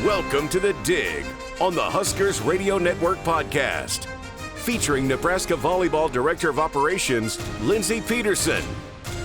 Welcome to The Dig on the Huskers Radio Network podcast, featuring Nebraska Volleyball Director of Operations, Lindsay Peterson.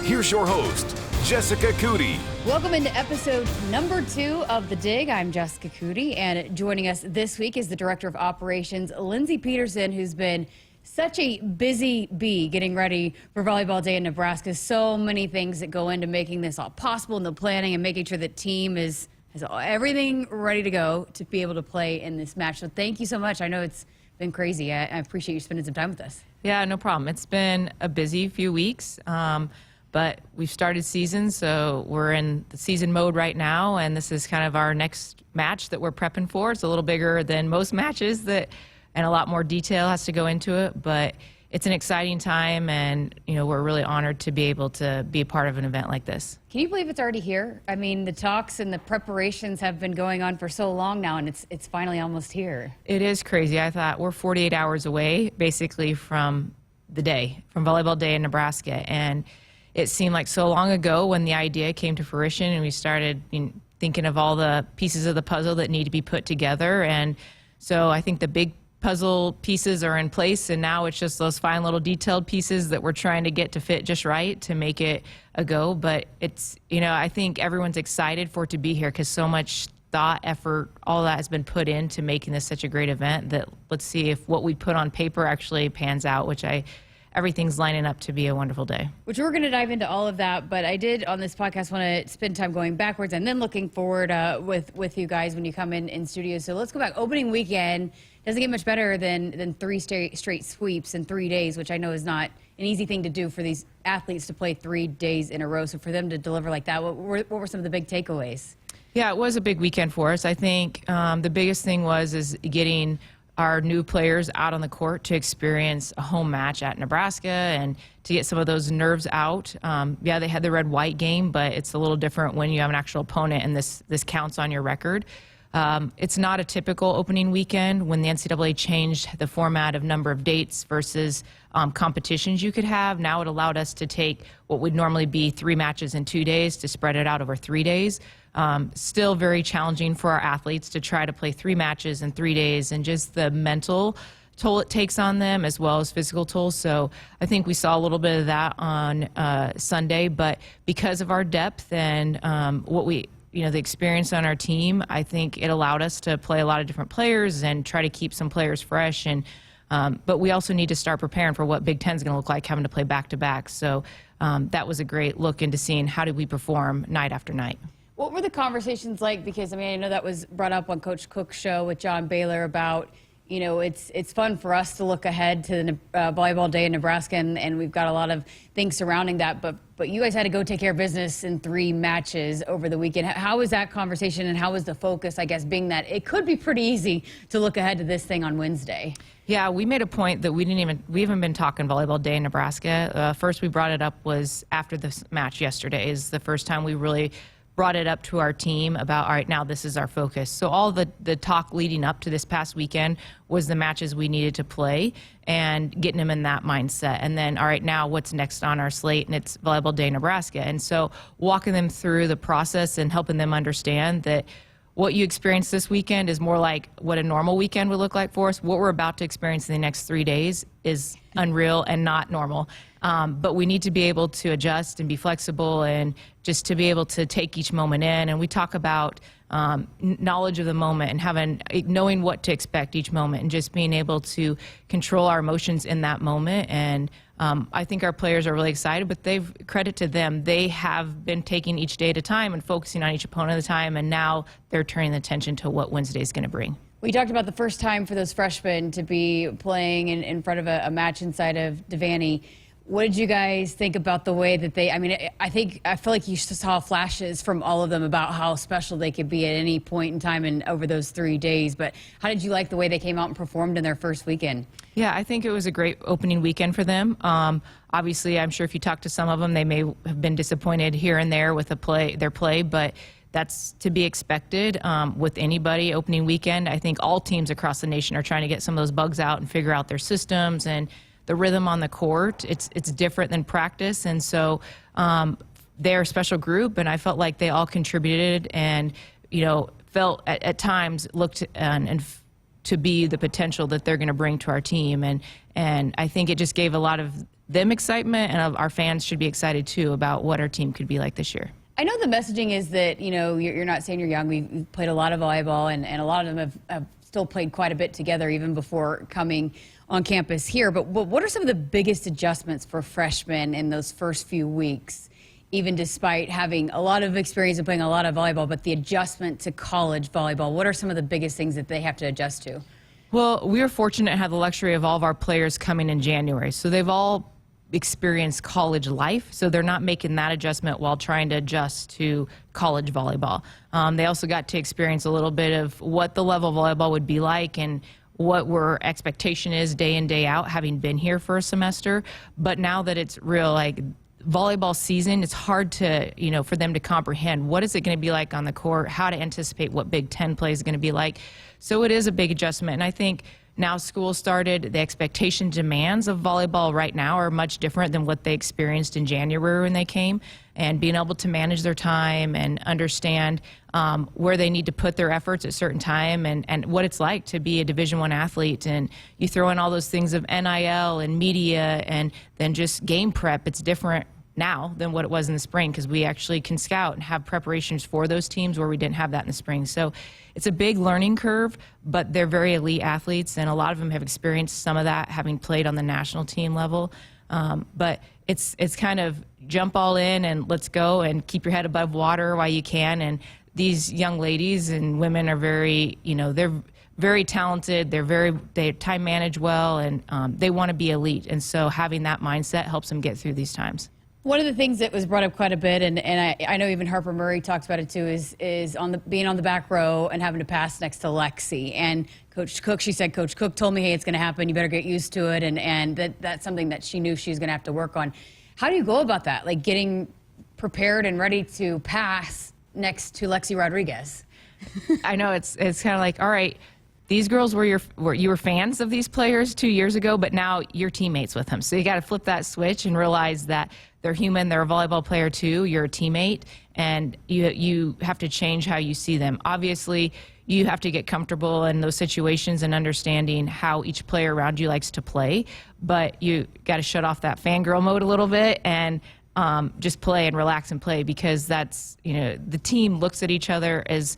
Here's your host, Jessica Coody. Welcome into episode number 2 of The Dig. I'm Jessica Coody, and joining us this week is the Director of Operations, Lindsay Peterson, who's been such a busy bee getting ready for Volleyball Day in Nebraska. So many things that go into making this all possible, and the planning and making sure the team has everything ready to go to be able to play in this match. So thank you so much. I know it's been crazy. I appreciate you spending some time with us. Yeah, no problem. It's been a busy few weeks, but we've started season, so we're in the season mode right now, and this is kind of our next match that we're prepping for. It's a little bigger than most matches, and a lot more detail has to go into it, but it's an exciting time, and we're really honored to be able to be a part of an event like this. Can you believe it's already here? I mean, the talks and the preparations have been going on for so long now, and it's finally almost here. It is crazy. I thought we're 48 hours away, basically, from the day, from Volleyball Day in Nebraska, and it seemed like so long ago when the idea came to fruition and we started thinking of all the pieces of the puzzle that need to be put together. And so I think the big puzzle pieces are in place, and now it's just those fine little detailed pieces that we're trying to get to fit just right to make it a go. But it's, I think everyone's excited for it to be here because so much thought, effort, all that has been put into making this such a great event that let's see if what we put on paper actually pans out, which everything's lining up to be a wonderful day. Which we're going to dive into all of that, but I did on this podcast want to spend time going backwards and then looking forward with you guys when you come in studio. So let's go back. Opening weekend doesn't get much better than 3 straight sweeps in 3 days, which I know is not an easy thing to do for these athletes to play 3 days in a row. So for them to deliver like that, what were some of the big takeaways? Yeah, it was a big weekend for us. I think the biggest thing was getting our new players out on the court to experience a home match at Nebraska and to get some of those nerves out. Yeah, they had the red-white game, but it's a little different when you have an actual opponent and this counts on your record. It's not a typical opening weekend. When the NCAA changed the format of number of dates versus competitions you could have, now it allowed us to take what would normally be 3 matches in 2 days to spread it out over 3 days. Still very challenging for our athletes to try to play 3 matches in 3 days, and just the mental toll it takes on them as well as physical toll. So I think we saw a little bit of that on Sunday, but because of our depth and the experience on our team, I think it allowed us to play a lot of different players and try to keep some players fresh. And but we also need to start preparing for what Big Ten is going to look like, having to play back-to-back. So that was a great look into seeing how did we perform night after night. What were the conversations like? Because, I know that was brought up on Coach Cook's show with John Baylor about, it's fun for us to look ahead to the Volleyball Day in Nebraska, and we've got a lot of things surrounding that. But you guys had to go take care of business in 3 matches over the weekend. How was that conversation, and how was the focus, I guess, being that it could be pretty easy to look ahead to this thing on Wednesday? Yeah, we made a point that we haven't been talking Volleyball Day in Nebraska. First we brought it up was after this match yesterday is the first time we really brought it up to our team about, all right, now this is our focus. So all the talk leading up to this past weekend was the matches we needed to play and getting them in that mindset. And then, all right, now what's next on our slate? And it's Volleyball Day in Nebraska. And so walking them through the process and helping them understand that what you experienced this weekend is more like what a normal weekend would look like for us. What we're about to experience in the next 3 days is unreal and not normal. But we need to be able to adjust and be flexible and just to be able to take each moment in. And we talk about knowledge of the moment and knowing what to expect each moment and just being able to control our emotions in that moment. And I think our players are really excited, but credit to them. They have been taking each day at a time and focusing on each opponent at a time, and now they're turning attention to what Wednesday is going to bring. We talked about the first time for those freshmen to be playing in front of a match inside of Devaney. What did you guys think about the way that I feel like you saw flashes from all of them about how special they could be at any point in time and over those 3 days, but how did you like the way they came out and performed in their first weekend? Yeah, I think it was a great opening weekend for them. Obviously, I'm sure if you talk to some of them, they may have been disappointed here and there with their play, but that's to be expected with anybody opening weekend. I think all teams across the nation are trying to get some of those bugs out and figure out their systems and the rhythm on the court. It's different than practice, and so they're a special group, and I felt like they all contributed, and felt at times looked to be the potential that they're going to bring to our team. And I think it just gave a lot of them excitement, and our fans should be excited too about what our team could be like this year. I know the messaging is that, you're not saying you're young. We've played a lot of volleyball, and a lot of them have still played quite a bit together even before coming on campus here. But what are some of the biggest adjustments for freshmen in those first few weeks, even despite having a lot of experience and playing a lot of volleyball, but the adjustment to college volleyball? What are some of the biggest things that they have to adjust to? Well, we are fortunate to have the luxury of all of our players coming in January. So they've all experienced college life, so they're not making that adjustment while trying to adjust to college volleyball. They also got to experience a little bit of what the level of volleyball would be like and what our expectation is day in, day out, having been here for a semester. But now that it's real, like, volleyball season, it's hard to, for them to comprehend what is it going to be like on the court, how to anticipate what Big Ten play is going to be like. So it is a big adjustment. And I think now school started, the expectation demands of volleyball right now are much different than what they experienced in January when they came. And being able to manage their time and understand where they need to put their efforts at certain time, and what it's like to be a Division I athlete. And you throw in all those things of NIL and media and then just game prep. It's different now than what it was in the spring, because we actually can scout and have preparations for those teams where we didn't have that in the spring. So it's a big learning curve, but they're very elite athletes, and a lot of them have experienced some of that having played on the national team level. But it's kind of jump all in and let's go and keep your head above water while you can. And these young ladies and women are very, they're very talented. They time manage well, and they want to be elite. And so having that mindset helps them get through these times. One of the things that was brought up quite a bit, and I know even Harper Murray talks about it too, is being on the back row and having to pass next to Lexi. And Coach Cook, she said, Coach Cook told me, hey, it's going to happen. You better get used to it. And that's something that she knew she was going to have to work on. How do you go about that? Like getting prepared and ready to pass next to Lexi Rodriguez? I know it's kind of like, all right, these girls you were fans of these players 2 years ago, but now you're teammates with them. So you got to flip that switch and realize that they're human. They're a volleyball player too. You're a teammate, and you have to change how you see them. Obviously, you have to get comfortable in those situations and understanding how each player around you likes to play. But you got to shut off that fangirl mode a little bit and just play and relax and play, because that's, the team looks at each other as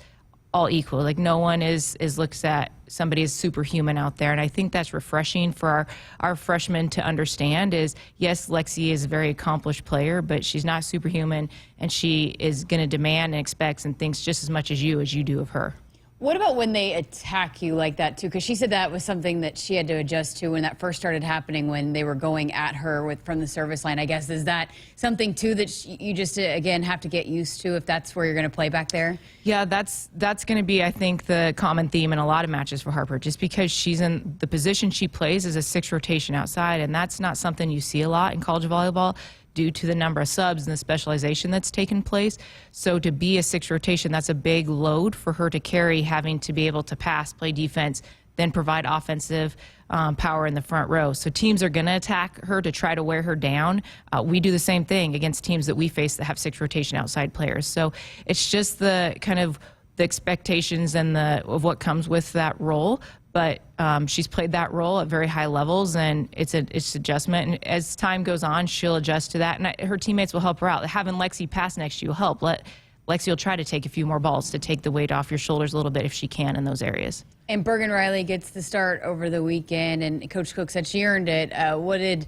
all equal. Like, no one looks at somebody as superhuman out there. And I think that's refreshing for our freshmen to understand is, yes, Lexi is a very accomplished player, but she's not superhuman, and she is going to demand and expects and thinks just as much as you do of her. What about when they attack you like that, too? Because she said that was something that she had to adjust to when that first started happening, when they were going at her from the service line, I guess. Is that something, too, that you just, again, have to get used to if that's where you're going to play back there? Yeah, that's going to be, I think, the common theme in a lot of matches for Harper, just because she's in the position she plays as a 6 rotation outside, and that's not something you see a lot in college volleyball, due to the number of subs and the specialization that's taken place. So to be a 6 rotation, that's a big load for her to carry, having to be able to pass, play defense, then provide offensive power in the front row. So teams are going to attack her to try to wear her down. We do the same thing against teams that we face that have 6 rotation outside players. So it's just the kind of the expectations and of what comes with that role. But she's played that role at very high levels, and it's adjustment. And as time goes on, she'll adjust to that, and her teammates will help her out. Having Lexi pass next to you will help. Lexi will try to take a few more balls to take the weight off your shoulders a little bit if she can in those areas. And Bergen Riley gets the start over the weekend, and Coach Cook said she earned it. What did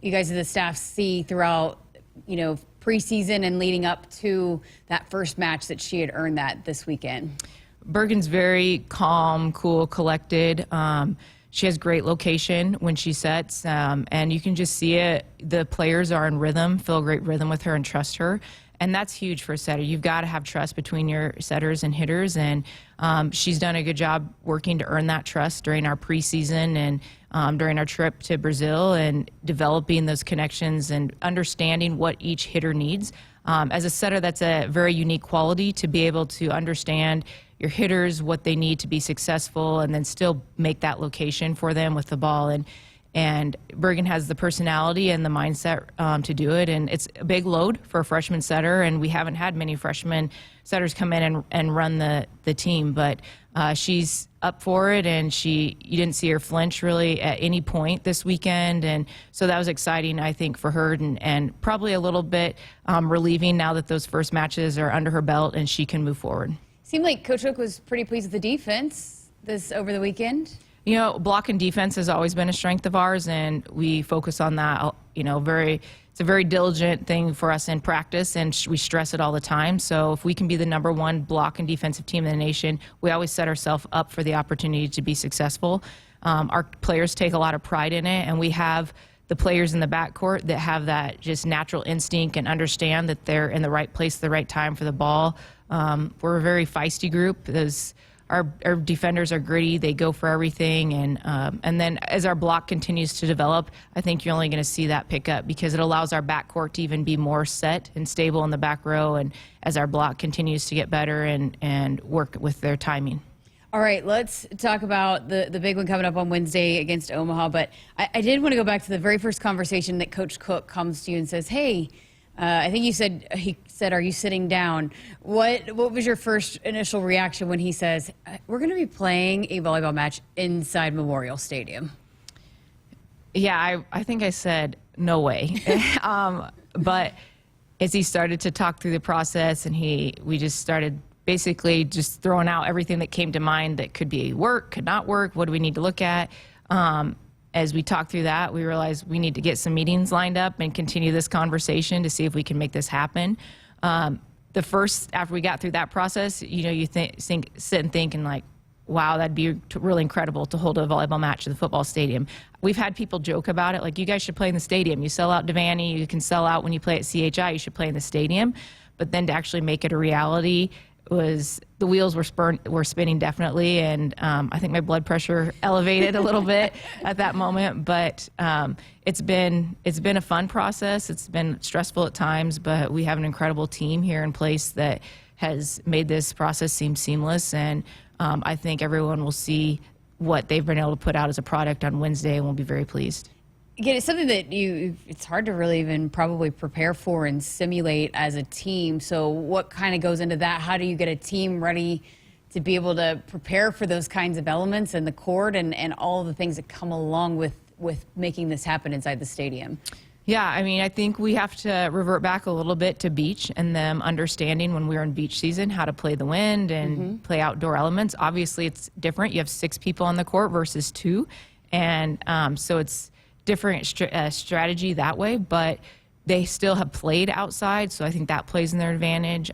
you guys as the staff see throughout, preseason and leading up to that first match that she had earned that this weekend? Bergen's very calm, cool, collected. She has great location when she sets, and you can just see it. The players are in rhythm, feel a great rhythm with her and trust her. And that's huge for a setter. You've got to have trust between your setters and hitters, and she's done a good job working to earn that trust during our preseason and during our trip to Brazil, and developing those connections and understanding what each hitter needs. As a setter, that's a very unique quality, to be able to understand your hitters, what they need to be successful, and then still make that location for them with the ball. And And Bergen has the personality and the mindset to do it. And it's a big load for a freshman setter, and we haven't had many freshman setters come in and run the team. But she's up for it, and you didn't see her flinch really at any point this weekend. And so that was exciting, I think, for her, and probably a little bit relieving now that those first matches are under her belt and she can move forward. Seemed like Coach Hook was pretty pleased with the defense over the weekend. You know, block and defense has always been a strength of ours, and we focus on that. You know, it's a very diligent thing for us in practice, and we stress it all the time. So if we can be the #1 block and defensive team in the nation, we always set ourselves up for the opportunity to be successful. Our players take a lot of pride in it, and we have the players in the backcourt that have that just natural instinct and understand that they're in the right place at the right time for the ball. We're a very feisty group. Our defenders are gritty. They go for everything. And then as our block continues to develop, I think you're only going to see that pick up because it allows our backcourt to even be more set and stable in the back row, and as our block continues to get better and work with their timing. All right, let's talk about the big one coming up on Wednesday against Omaha. But I did want to go back to the very first conversation that Coach Cook comes to you and says, hey, I think he said, are you sitting down? What was your first initial reaction when he says, we're going to be playing a volleyball match inside Memorial Stadium? Yeah, I think I said, no way. But as he started to talk through the process, and we just started basically just throwing out everything that came to mind that could be work, could not work, what do we need to look at? As we talked through that, we realized we need to get some meetings lined up and continue this conversation to see if we can make this happen. After we got through that process, you know, you sit and think and like, wow, that'd be really incredible to hold a volleyball match at the football stadium. We've had people joke about it, like, you guys should play in the stadium. You sell out Devaney, you can sell out when you play at CHI, you should play in the stadium. But then to actually make it a reality, the wheels were spinning definitely, and I think my blood pressure elevated a little bit at that moment. But it's been a fun process. It's been stressful at times, but we have an incredible team here in place that has made this process seem seamless, and I think everyone will see what they've been able to put out as a product on Wednesday, and we'll be very pleased. Again, it's something that it's hard to really even probably prepare for and simulate as a team. So what kind of goes into that? How do you get a team ready to be able to prepare for those kinds of elements and the court and all the things that come along with making this happen inside the stadium? Yeah, I mean, I think we have to revert back a little bit to beach and them understanding when we were in beach season how to play the wind and play outdoor elements. Obviously, it's different. You have 6 people on the court versus 2. And so it's different strategy that way, but they still have played outside, so I think that plays in their advantage.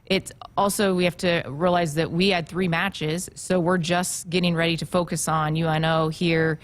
It's also, we have to realize that we had 3 matches, so we're just getting ready to focus on UNO here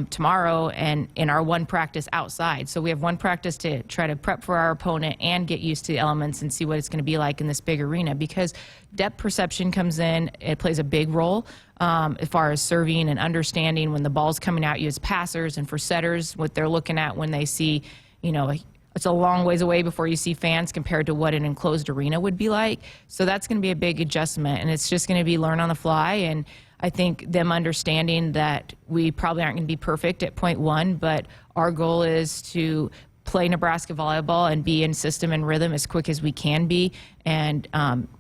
tomorrow and in our one practice outside. So we have one practice to try to prep for our opponent and get used to the elements and see what it's going to be like in this big arena, because depth perception comes in. It plays a big role as far as serving and understanding when the ball's coming at you as passers, and for setters, what they're looking at when they see, you know, it's a long ways away before you see fans compared to what an enclosed arena would be like. So that's going to be a big adjustment, and it's just going to be learn on the fly. And I think them understanding that we probably aren't going to be perfect at point 1, but our goal is to play Nebraska volleyball and be in system and rhythm as quick as we can be, and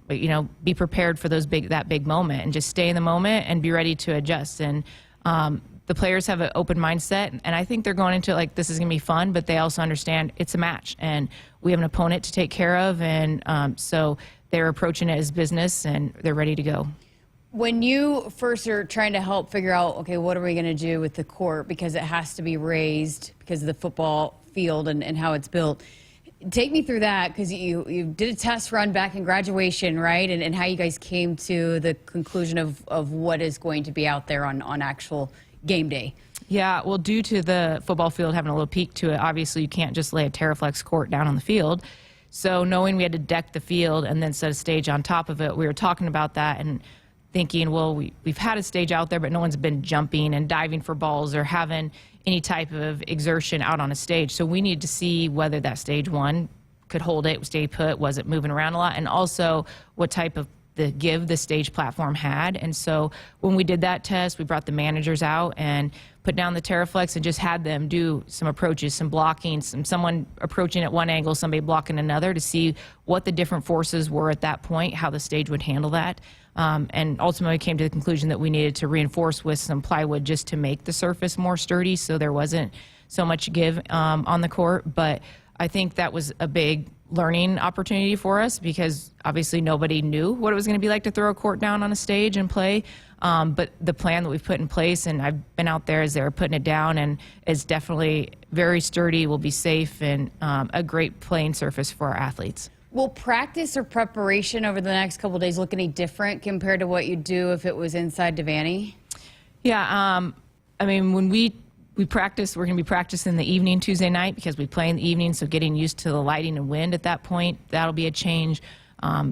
you know, be prepared for that big moment, and just stay in the moment and be ready to adjust. And the players have an open mindset, and I think they're going into it like this is going to be fun, but they also understand it's a match and we have an opponent to take care of, and so they're approaching it as business and they're ready to go. When you first are trying to help figure out, okay, what are we going to do with the court, because it has to be raised because of the football field and how it's built, take me through that, because you did a test run back in graduation, right? And how you guys came to the conclusion of what is going to be out there on actual game day. Yeah, well, due to the football field having a little peak to it, obviously you can't just lay a Terraflex court down on the field. So knowing we had to deck the field and then set a stage on top of it, we were talking about that and thinking, well, we've had a stage out there, but no one's been jumping and diving for balls or having any type of exertion out on a stage. So we need to see whether that stage 1 could hold it, stay put, was it moving around a lot, and also what type of the give the stage platform had. And so when we did that test, we brought the managers out and put down the TerraFlex and just had them do some approaches, some blocking, someone approaching at one angle, somebody blocking another, to see what the different forces were at that point, how the stage would handle that. And ultimately came to the conclusion that we needed to reinforce with some plywood just to make the surface more sturdy, so there wasn't so much give on the court. But I think that was a big learning opportunity for us, because obviously nobody knew what it was going to be like to throw a court down on a stage and play. But the plan that we've put in place, and I've been out there as they were putting it down, and it's definitely very sturdy, will be safe, and a great playing surface for our athletes. Will practice or preparation over the next couple of days look any different compared to what you'd do if it was inside Devaney? Yeah, I mean, when we practice, we're going to be practicing the evening Tuesday night, because we play in the evening, so getting used to the lighting and wind at that point, that'll be a change.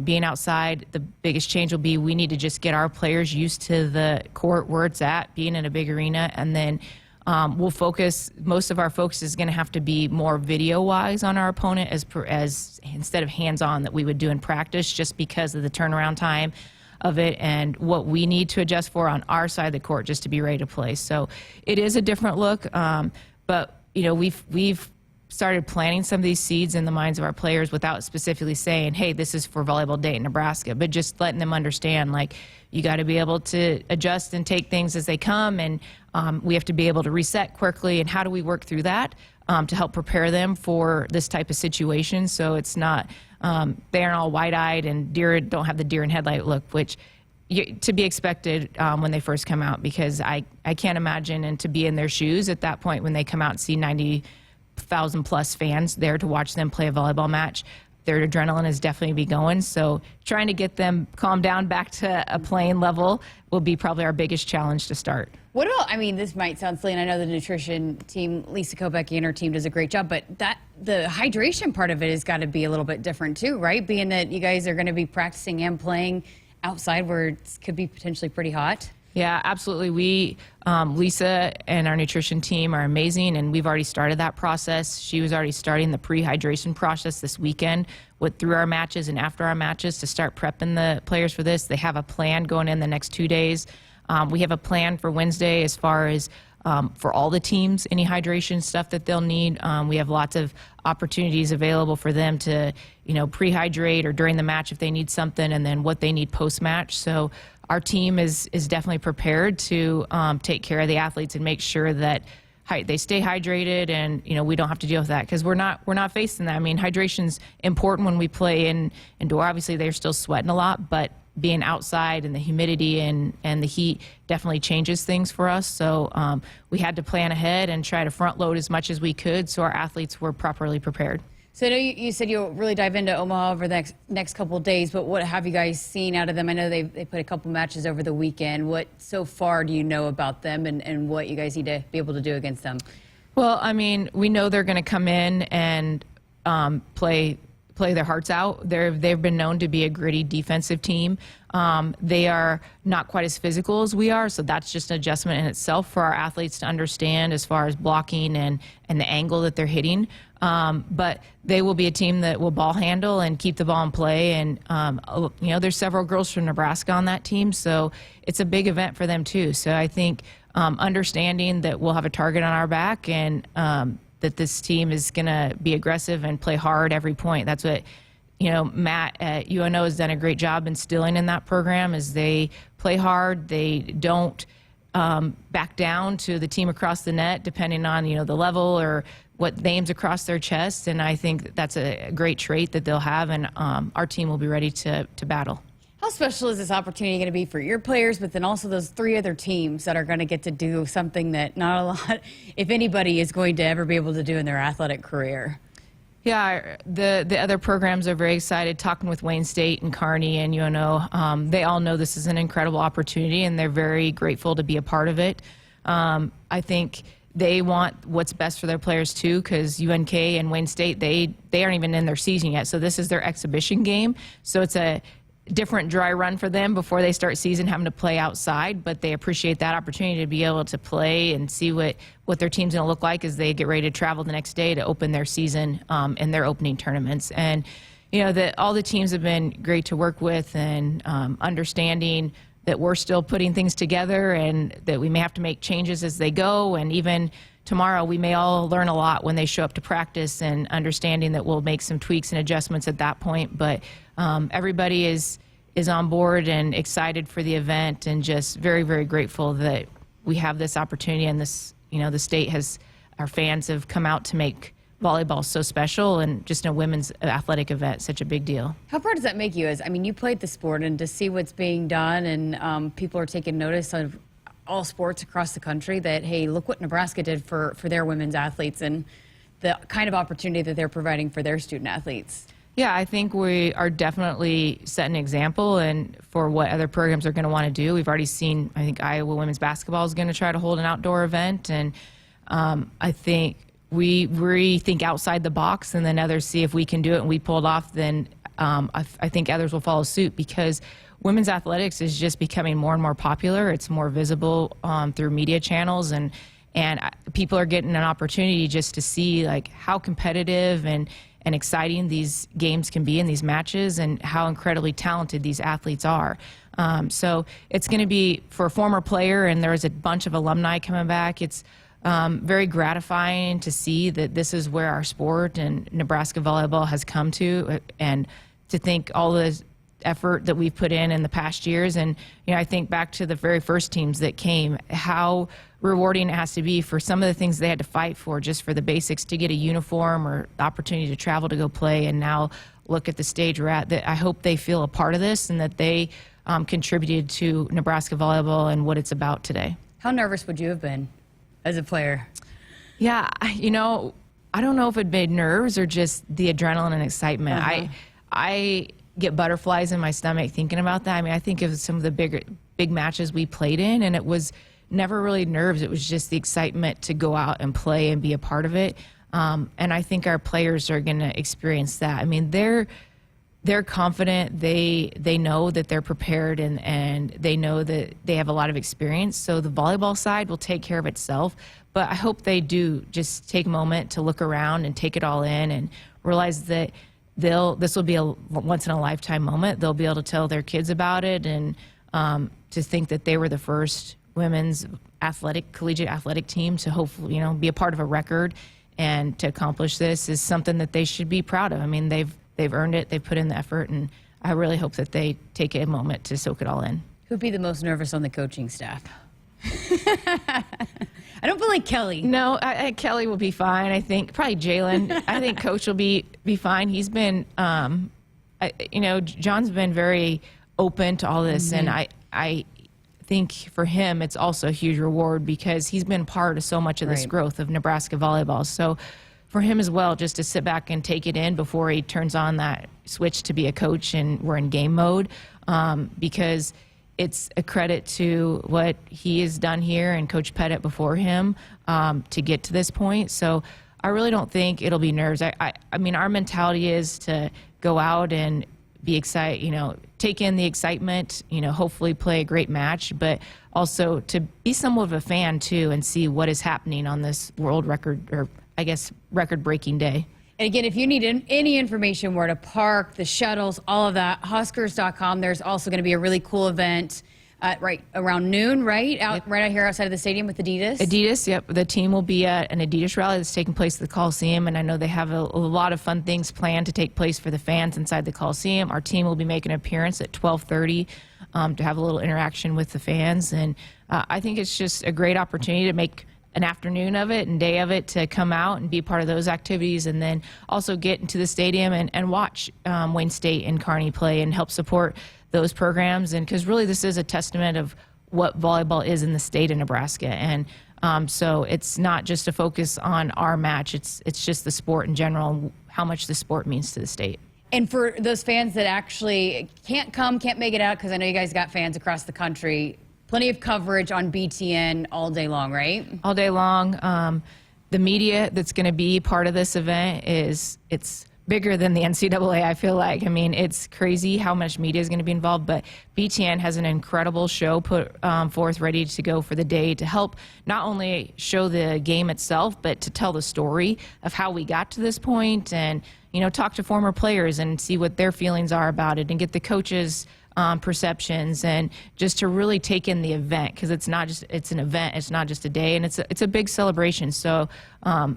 Being outside, the biggest change will be we need to just get our players used to the court where it's at, being in a big arena, and then we'll focus, most of our focus is going to have to be more video-wise on our opponent as instead of hands-on that we would do in practice, just because of the turnaround time of it and what we need to adjust for on our side of the court just to be ready to play. So it is a different look, but you know, we've started planting some of these seeds in the minds of our players without specifically saying, hey, this is for Volleyball Day in Nebraska, but just letting them understand, like, you got to be able to adjust and take things as they come, and we have to be able to reset quickly, and how do we work through that to help prepare them for this type of situation, so it's not they aren't all wide-eyed and don't have the deer in headlight look, which to be expected when they first come out, because I can't imagine, and to be in their shoes at that point when they come out and see 90,000 plus fans there to watch them play a volleyball match, their adrenaline is definitely be going. So trying to get them calmed down back to a playing level will be probably our biggest challenge to start. What about, I mean, this might sound silly, and I know the nutrition team, Lisa Kopecky and her team does a great job, but the hydration part of it has got to be a little bit different too, right? Being that you guys are going to be practicing and playing outside where it could be potentially pretty hot. Yeah, absolutely. Lisa and our nutrition team are amazing, and we've already started that process. She was already starting the pre-hydration process this weekend through our matches and after our matches to start prepping the players for this. They have a plan going in the next 2 days. We have a plan for Wednesday as far as for all the teams, any hydration stuff that they'll need. We have lots of opportunities available for them to, you know, pre-hydrate or during the match if they need something, and then what they need post-match. So our team is definitely prepared to take care of the athletes and make sure that they stay hydrated, and you know, we don't have to deal with that, because we're not facing that. I mean, hydration's important when we play indoor. Obviously, they're still sweating a lot, but being outside and the humidity and the heat definitely changes things for us. So we had to plan ahead and try to front load as much as we could so our athletes were properly prepared. So I know you said you'll really dive into Omaha over the next couple of days, but what have you guys seen out of them? I know they put a couple matches over the weekend. What so far do you know about them, and what you guys need to be able to do against them? Well, I mean, we know they're going to come in and play their hearts out. They've been known to be a gritty defensive team. They are not quite as physical as we are, so that's just an adjustment in itself for our athletes to understand as far as blocking and the angle that they're hitting. But they will be a team that will ball handle and keep the ball in play. And, you know, there's several girls from Nebraska on that team, so it's a big event for them too. So I think understanding that we'll have a target on our back, and that this team is going to be aggressive and play hard every point. That's what, you know, Matt at UNO has done a great job instilling in that program, is they play hard. They don't back down to the team across the net, depending on, you know, the level or what names across their chest. And I think that's a great trait that they'll have, and our team will be ready to battle. How special is this opportunity going to be for your players, but then also those 3 other teams that are going to get to do something that not a lot, if anybody, is going to ever be able to do in their athletic career? Yeah, the other programs are very excited, talking with Wayne State and Kearney and UNO. They all know this is an incredible opportunity, and they're very grateful to be a part of it. I think they want what's best for their players too, because UNK and Wayne State, they aren't even in their season yet, so this is their exhibition game. So it's a different dry run for them before they start season, having to play outside, but they appreciate that opportunity to be able to play and see what their team's going to look like as they get ready to travel the next day to open their season in their opening tournaments. And that all the teams have been great to work with, and understanding that we're still putting things together and that we may have to make changes as they go. And even tomorrow, we may all learn a lot when they show up to practice, and understanding that we'll make some tweaks and adjustments at that point. But everybody is on board and excited for the event, and just very, very grateful that we have this opportunity, and this, the state has, our fans have come out to make volleyball so special, and just a women's athletic event such a big deal. How proud does that make you? You played the sport, and to see what's being done, and people are taking notice of all sports across the country that, hey, look what Nebraska did for their women's athletes, and the kind of opportunity that they're providing for their student athletes. Yeah, I think we are definitely setting an example and for what other programs are going to want to do. We've already seen, I think Iowa women's basketball is going to try to hold an outdoor event, and I think we rethink outside the box, and then others see if we can do it and we pull it off, then I think others will follow suit, because women's athletics is just becoming more and more popular. It's more visible through media channels, and people are getting an opportunity just to see like how competitive and exciting these games can be in these matches, and how incredibly talented these athletes are. So it's going to be, for a former player, and there's a bunch of alumni coming back, it's very gratifying to see that this is where our sport and Nebraska volleyball has come to, and to think all the effort that we've put in the past years. And I think back to the very first teams that came, how rewarding it has to be for some of the things they had to fight for, just for the basics, to get a uniform or the opportunity to travel to go play, and now look at the stage we're at. That I hope they feel a part of this, and that they contributed to Nebraska volleyball and what it's about today. How nervous would you have been as a player? Yeah, I don't know if it made nerves or just the adrenaline and excitement. I get butterflies in my stomach thinking about that. I think of some of the big matches we played in, and it was never really nerves. It was just the excitement to go out and play and be a part of it. And I think our players are going to experience that. They're confident. They know that they're prepared, and they know that they have a lot of experience. So the volleyball side will take care of itself. But I hope they do just take a moment to look around and take it all in, and realize that this will be a once-in-a-lifetime moment. They'll be able to tell their kids about it, and to think that they were the first women's collegiate athletic team to hopefully, be a part of a record, and to accomplish this is something that they should be proud of. They've earned it. They've put in the effort, and I really hope that they take a moment to soak it all in. Who'd be the most nervous on the coaching staff? I don't feel like Kelly. No, Kelly will be fine. I think probably Jalen. I think Coach will be fine. He's been, John's been very open to all this, and I think for him it's also a huge reward, because he's been part of so much of this growth of Nebraska volleyball. So for him as well, just to sit back and take it in before he turns on that switch to be a coach and we're in game mode, because it's a credit to what he has done here and Coach Pettit before him to get to this point. So I really don't think it'll be nerves. Our mentality is to go out and be excited, take in the excitement, hopefully play a great match, but also to be somewhat of a fan too, and see what is happening on this world record, or I guess record-breaking day. And again, if you need any information, where to park, the shuttles, all of that, Huskers.com. There's also going to be a really cool event right around noon, right? Right out here outside of the stadium with Adidas. Adidas, yep. The team will be at an Adidas rally that's taking place at the Coliseum, and I know they have a lot of fun things planned to take place for the fans inside the Coliseum. Our team will be making an appearance at 12:30 to have a little interaction with the fans, and I think it's just a great opportunity to make an afternoon of it and day of it, to come out and be part of those activities, and then also get into the stadium and watch Wayne State and Kearney play, and help support those programs. And because really this is a testament of what volleyball is in the state of Nebraska. And so it's not just a focus on our match, it's just the sport in general, how much the sport means to the state. And for those fans that actually can't make it out, because I know you guys got fans across the country, plenty of coverage on BTN all day long, right? All day long. The media that's going to be part of this event it's bigger than the NCAA, I feel like. I mean, it's crazy how much media is going to be involved, but BTN has an incredible show put forth ready to go for the day to help not only show the game itself, but to tell the story of how we got to this point and, talk to former players and see what their feelings are about it and get the coaches' perceptions and just to really take in the event, because it's an event, it's not just a day, and it's a big celebration. So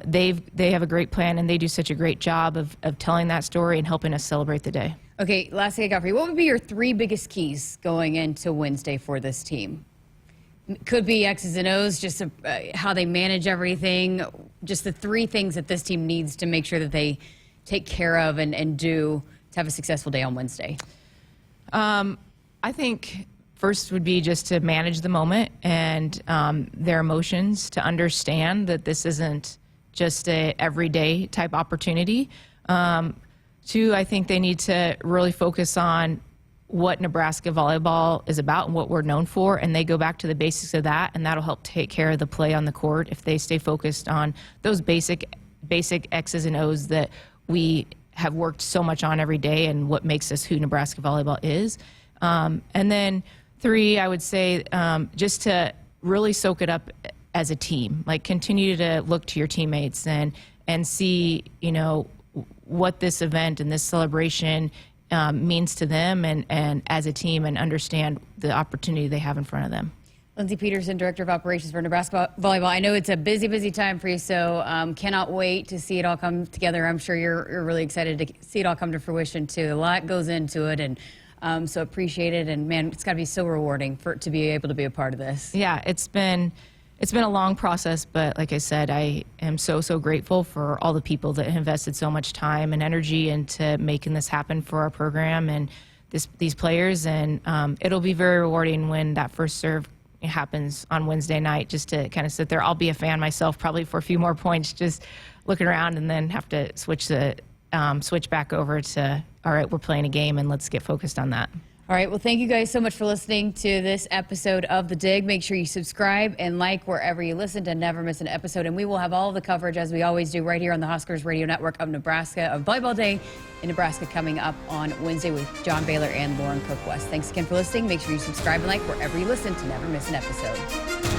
they have a great plan, and they do such a great job of telling that story and helping us celebrate the day. Okay, last thing I got for you. What would be your 3 biggest keys going into Wednesday for this team? Could be X's and O's, just how they manage everything, just the 3 things that this team needs to make sure that they take care of and do to have a successful day on Wednesday. I think first would be just to manage the moment and their emotions, to understand that this isn't just a everyday type opportunity. 2, I think they need to really focus on what Nebraska volleyball is about and what we're known for, and they go back to the basics of that, and that'll help take care of the play on the court if they stay focused on those basic X's and O's that we have worked so much on every day and what makes us who Nebraska volleyball is. And then 3, I would say just to really soak it up as a team, like continue to look to your teammates and see, what this event and this celebration means to them and as a team, and understand the opportunity they have in front of them. Lindsay Peterson, Director of Operations for Nebraska Volleyball. I know it's a busy time for you, so cannot wait to see it all come together. I'm sure you're really excited to see it all come to fruition, too. A lot goes into it, and so appreciate it. And, man, it's got to be so rewarding to be able to be a part of this. Yeah, it's been a long process, but like I said, I am so grateful for all the people that have invested so much time and energy into making this happen for our program and these players. And it'll be very rewarding when that first serve happens on Wednesday night, just to kind of sit there. I'll be a fan myself probably for a few more points, just looking around, and then have to switch back over to, all right, we're playing a game and let's get focused on that. All right, well, thank you guys so much for listening to this episode of The Dig. Make sure you subscribe and like wherever you listen to never miss an episode. And we will have all the coverage, as we always do, right here on the Huskers Radio Network of Volleyball Day in Nebraska, coming up on Wednesday with John Baylor and Lauren Cook West. Thanks again for listening. Make sure you subscribe and like wherever you listen to never miss an episode.